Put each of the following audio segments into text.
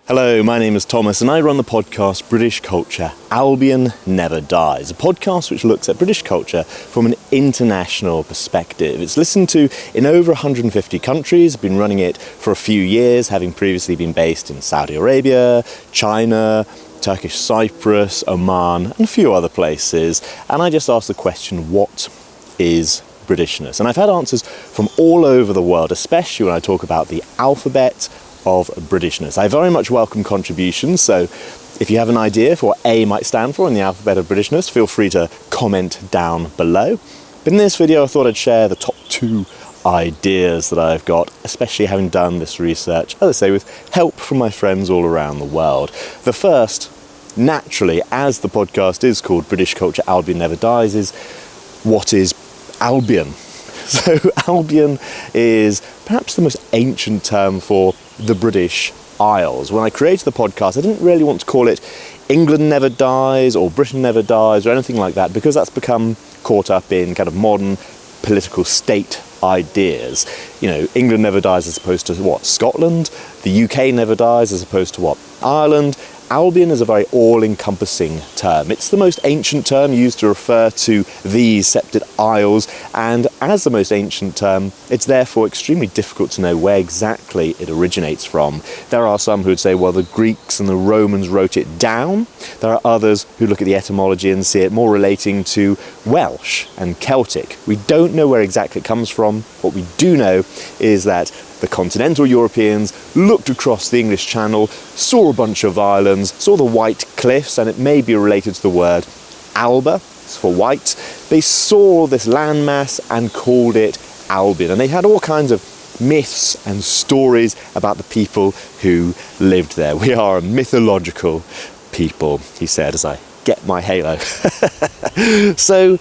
Hello, my name is Thomas and I run the podcast British Culture, Albion Never Dies, a podcast which looks at British culture from an international perspective. It's listened to in over 150 countries. I've been running it for a few years, having previously been based in Saudi Arabia, China, Turkish Cyprus, Oman and a few other places. And I just asked the question, what is Britishness? And I've had answers from all over the world, especially when I talk about the Alphabet of Britishness. I very much welcome contributions, so if you have an idea for what A might stand for in the Alphabet of Britishness, feel free to comment down below. But in this video I thought I'd share the top 2 ideas that I've got, especially having done this research, as I say, with help from my friends all around the world. The first, naturally, as the podcast is called British Culture Albion Never Dies, is what is Albion? So Albion is perhaps the most ancient term for the British Isles. When I created the podcast, I didn't really want to call it England Never Dies or Britain Never Dies or anything like that, because that's become caught up in kind of modern political state ideas. You know, England never dies as opposed to what? Scotland? The UK never dies as opposed to what? Ireland? Albion is a very all-encompassing term. It's the most ancient term used to refer to these separate isles, and as the most ancient term, it's therefore extremely difficult to know where exactly it originates from. There are some who would say, well, the Greeks and the Romans wrote it down. There are others who look at the etymology and see it more relating to Welsh and Celtic. We don't know where exactly it comes from. What we do know is that the continental Europeans looked across the English Channel, saw a bunch of islands, saw the white cliffs, and it may be related to the word Alba, it's for white. They saw this landmass and called it Albion, and they had all kinds of myths and stories about the people who lived there. We are a mythological people, he said as I get my halo. So,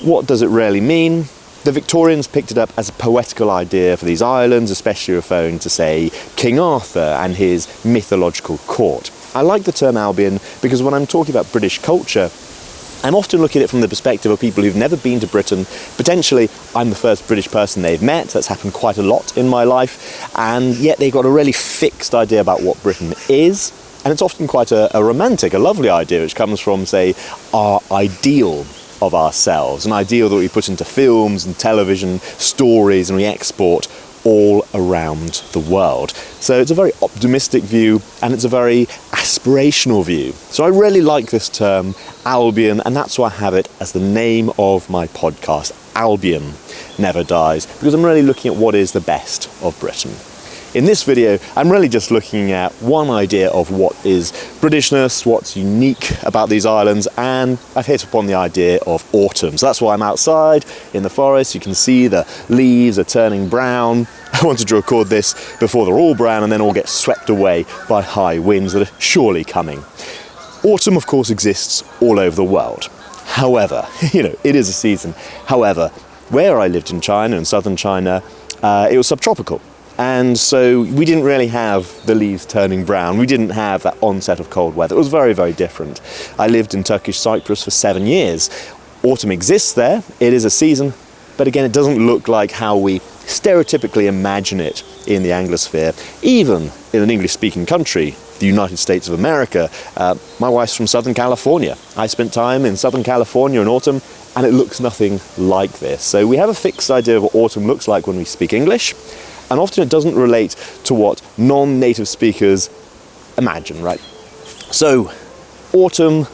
what does it really mean? The Victorians picked it up as a poetical idea for these islands, especially referring to, say, King Arthur and his mythological court. I like the term Albion because when I'm talking about British culture, I'm often looking at it from the perspective of people who've never been to Britain. Potentially, I'm the first British person they've met. That's happened quite a lot in my life. And yet they've got a really fixed idea about what Britain is. And it's often quite a romantic, a lovely idea, which comes from, say, our ideal of ourselves, an ideal that we put into films and television, stories, and we export all around the world. So it's a very optimistic view and it's a very aspirational view. So I really like this term, Albion, and that's why I have it as the name of my podcast, Albion Never Dies, because I'm really looking at what is the best of Britain. In this video, I'm really just looking at one idea of what is Britishness, what's unique about these islands, and I've hit upon the idea of autumn. So that's why I'm outside in the forest. You can see the leaves are turning brown. I wanted to record this before they're all brown and then all get swept away by high winds that are surely coming. Autumn, of course, exists all over the world. However, it is a season. However, where I lived in China, in southern China, it was subtropical. And so we didn't really have the leaves turning brown. We didn't have that onset of cold weather. It was very, very different. I lived in Turkish Cyprus for 7 years. Autumn exists there. It is a season. But again, it doesn't look like how we stereotypically imagine it in the Anglosphere. Even in an English-speaking country, the United States of America. My wife's from Southern California. I spent time in Southern California in autumn, and it looks nothing like this. So we have a fixed idea of what autumn looks like when we speak English. And often it doesn't relate to what non-native speakers imagine, right? So, autumn,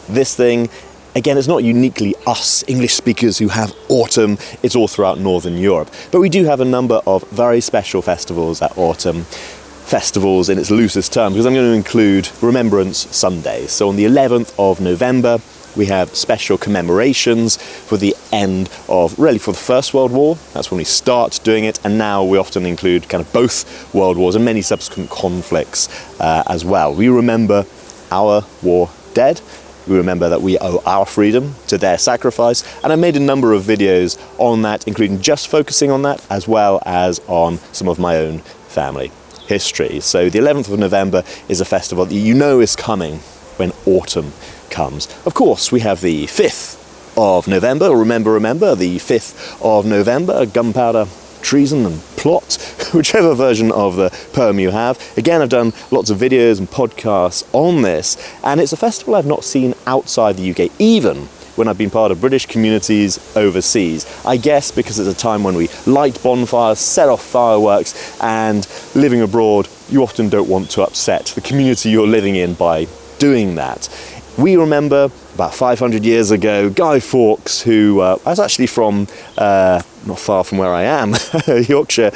this thing, again, it's not uniquely us English speakers who have autumn, it's all throughout Northern Europe. But we do have a number of very special festivals at autumn, festivals in its loosest term, because I'm going to include Remembrance Sundays. So on the 11th of November, we have special commemorations for the end of, really for the First World War. That's when we start doing it, and now we often include kind of both world wars and many subsequent conflicts as well. We remember our war dead. We remember that we owe our freedom to their sacrifice, and I made a number of videos on that, including just focusing on that, as well as on some of my own family history. So the 11th of November is a festival that you know is coming when autumn comes. Of course, we have the 5th of November, remember, the 5th of November, Gunpowder treason and plot, whichever version of the poem you have. Again, I've done lots of videos and podcasts on this, and it's a festival I've not seen outside the UK, even when I've been part of British communities overseas. I guess because it's a time when we light bonfires, set off fireworks, and living abroad, you often don't want to upset the community you're living in by doing that. We remember about 500 years ago, Guy Fawkes, who was actually from not far from where I am, Yorkshire.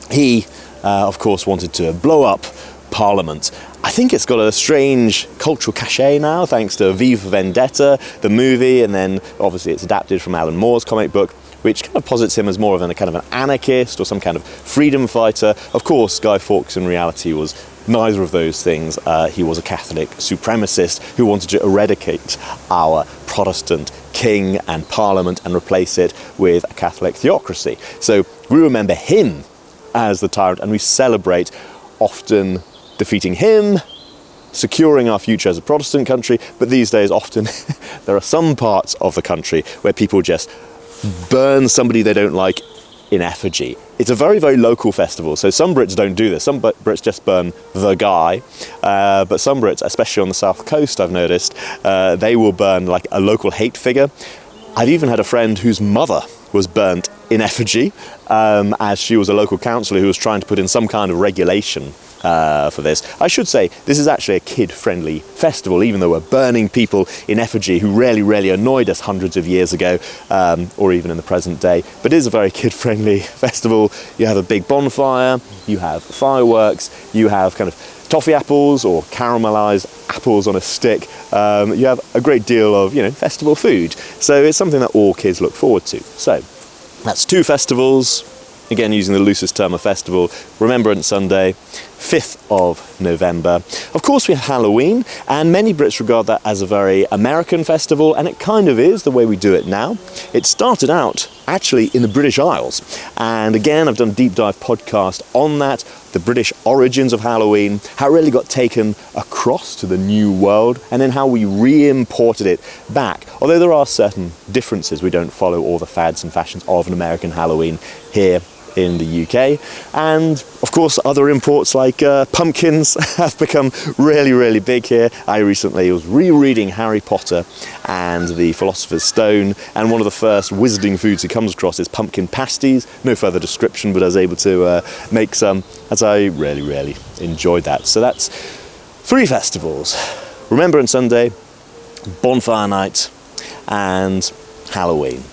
He, of course, wanted to blow up Parliament. I think it's got a strange cultural cachet now, thanks to V for Vendetta, the movie, and then obviously it's adapted from Alan Moore's comic book, which kind of posits him as more of a kind of an anarchist or some kind of freedom fighter. Of course, Guy Fawkes in reality was neither of those things. He was a Catholic supremacist who wanted to eradicate our Protestant king and Parliament and replace it with a Catholic theocracy. So we remember him as the tyrant, and we celebrate often defeating him, securing our future as a Protestant country, but these days often there are some parts of the country where people just burn somebody they don't like in effigy. It's a very, very local festival, so some Brits don't do this. Some Brits just burn the guy, but some Brits, especially on the south coast, I've noticed, they will burn like a local hate figure. I've even had a friend whose mother was burnt in effigy, as she was a local councillor who was trying to put in some kind of regulation for this. I should say, this is actually a kid-friendly festival, even though we're burning people in effigy who really annoyed us hundreds of years ago, or even in the present day. But it is a very kid-friendly festival. You have a big bonfire, you have fireworks, you have kind of toffee apples or caramelized apples on a stick. You have a great deal of, festival food. So it's something that all kids look forward to. So that's 2 festivals. Again, using the loosest term of festival, Remembrance Sunday, 5th of November. Of course, we have Halloween, and many Brits regard that as a very American festival, and it kind of is the way we do it now. It started out actually in the British Isles, and again, I've done a deep dive podcast on that, the British origins of Halloween, how it really got taken across to the New World, and then how we re-imported it back. Although there are certain differences, we don't follow all the fads and fashions of an American Halloween here in the UK. And of course, other imports like pumpkins have become really big here. I recently was rereading Harry Potter and the Philosopher's Stone, and one of the first wizarding foods he comes across is pumpkin pasties. No further description, but I was able to make some, as I really enjoyed that. So that's 3 festivals: Remembrance Sunday, Bonfire Night, and Halloween.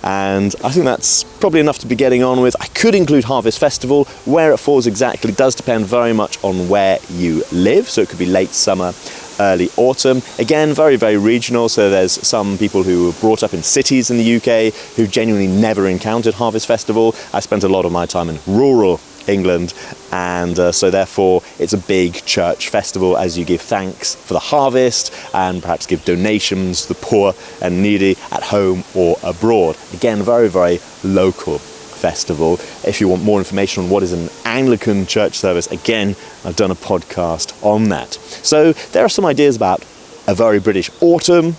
And I think that's probably enough to be getting on with. I could include Harvest Festival. Where it falls exactly does depend very much on where you live, so it could be late summer, early autumn. Again, very regional, so there's some people who were brought up in cities in the UK who genuinely never encountered Harvest Festival. I spent a lot of my time in rural England, and so therefore it's a big church festival as you give thanks for the harvest and perhaps give donations to the poor and needy at home or abroad. Again, very local festival. If you want more information on what is an Anglican church service, again, I've done a podcast on that. So there are some ideas about a very British autumn,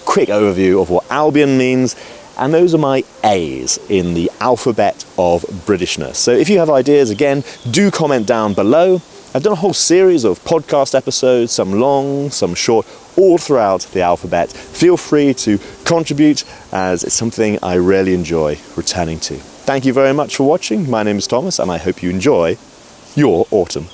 quick overview of what Albion means, and those are my A's in the Alphabet of Britishness. So if you have ideas, again, do comment down below. I've done a whole series of podcast episodes, some long, some short, all throughout the alphabet. Feel free to contribute, as it's something I really enjoy returning to. Thank you very much for watching. My name is Thomas, and I hope you enjoy your autumn.